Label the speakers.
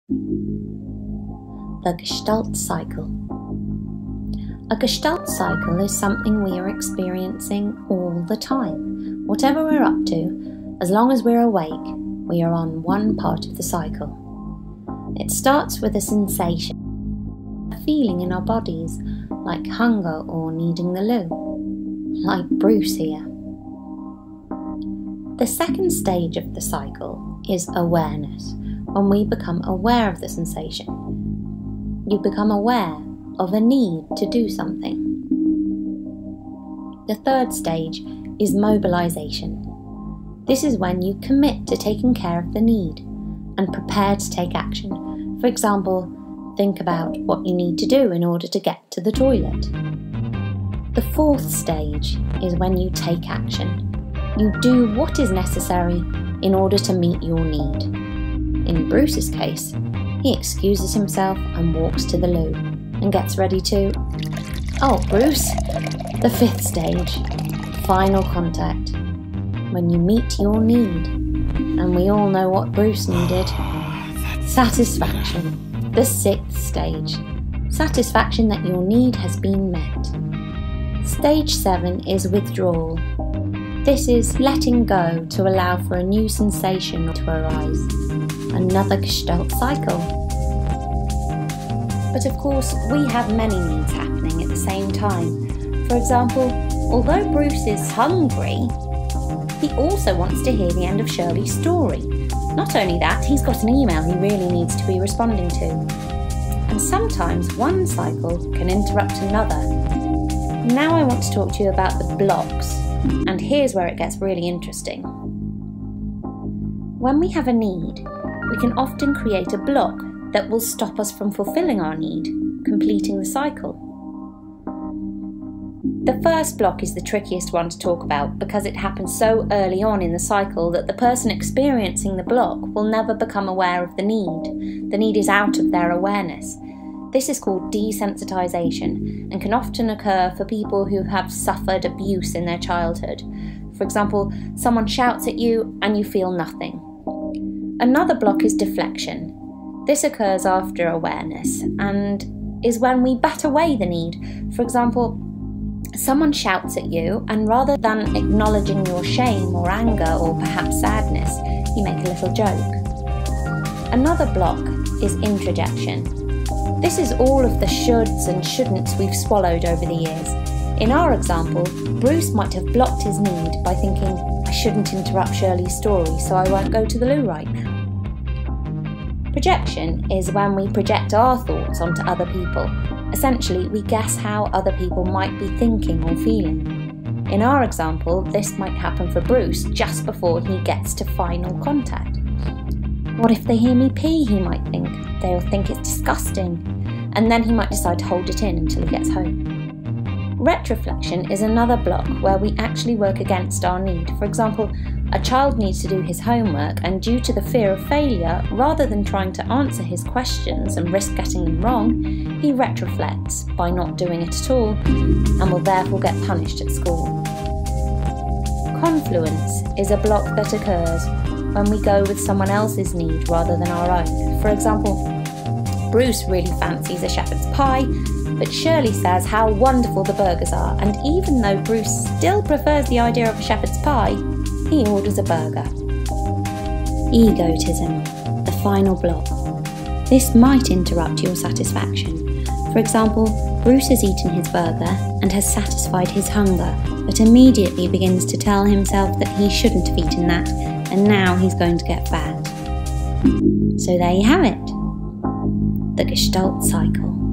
Speaker 1: The Gestalt cycle. A Gestalt cycle is something we are experiencing all the time. Whatever we're up to, as long as we're awake, we are on one part of the cycle. It starts with a sensation, a feeling in our bodies, like hunger or needing the loo, like Bruce here. The second stage of the cycle is awareness, when we become aware of the sensation. You become aware of a need to do something. The third stage is mobilization. This is when you commit to taking care of the need and prepare to take action. For example, think about what you need to do in order to get to the toilet. The fourth stage is when you take action. You do what is necessary in order to meet your need. In Bruce's case, he excuses himself and walks to the loo and gets ready to... Oh, Bruce! The fifth stage, final contact, when you meet your need. And we all know what Bruce needed. Satisfaction, the sixth stage, satisfaction that your need has been met. Stage 7 is withdrawal. This is letting go to allow for a new sensation to arise. Another Gestalt cycle. But of course, we have many needs happening at the same time. For example, although Bruce is hungry, he also wants to hear the end of Shirley's story. Not only that, he's got an email he really needs to be responding to. And sometimes one cycle can interrupt another. Now I want to talk to you about the blocks, and here's where it gets really interesting. When we have a need, we can often create a block that will stop us from fulfilling our need, completing the cycle. The first block is the trickiest one to talk about because it happens so early on in the cycle that the person experiencing the block will never become aware of the need. The need is out of their awareness. This is called desensitization and can often occur for people who have suffered abuse in their childhood. For example, someone shouts at you and you feel nothing. Another block is deflection. This occurs after awareness and is when we bat away the need. For example, someone shouts at you and rather than acknowledging your shame or anger or perhaps sadness, you make a little joke. Another block is introjection. This is all of the shoulds and shouldn'ts we've swallowed over the years. In our example, Bruce might have blocked his need by thinking, I shouldn't interrupt Shirley's story, so I won't go to the loo right now. Projection is when we project our thoughts onto other people. Essentially, we guess how other people might be thinking or feeling. In our example, this might happen for Bruce just before he gets to final contact. What if they hear me pee, he might think. They'll think it's disgusting. And then he might decide to hold it in until he gets home. Retroflexion is another block where we actually work against our need. For example, a child needs to do his homework and due to the fear of failure, rather than trying to answer his questions and risk getting them wrong, he retroflects by not doing it at all and will therefore get punished at school. Confluence is a block that occurs when we go with someone else's need rather than our own. For example, Bruce really fancies a shepherd's pie, but Shirley says how wonderful the burgers are, and even though Bruce still prefers the idea of a shepherd's pie, he orders a burger. Egotism, the final block. This might interrupt your satisfaction. For example, Bruce has eaten his burger and has satisfied his hunger, but immediately begins to tell himself that he shouldn't have eaten that, and now he's going to get fat. So there you have it. The Gestalt cycle.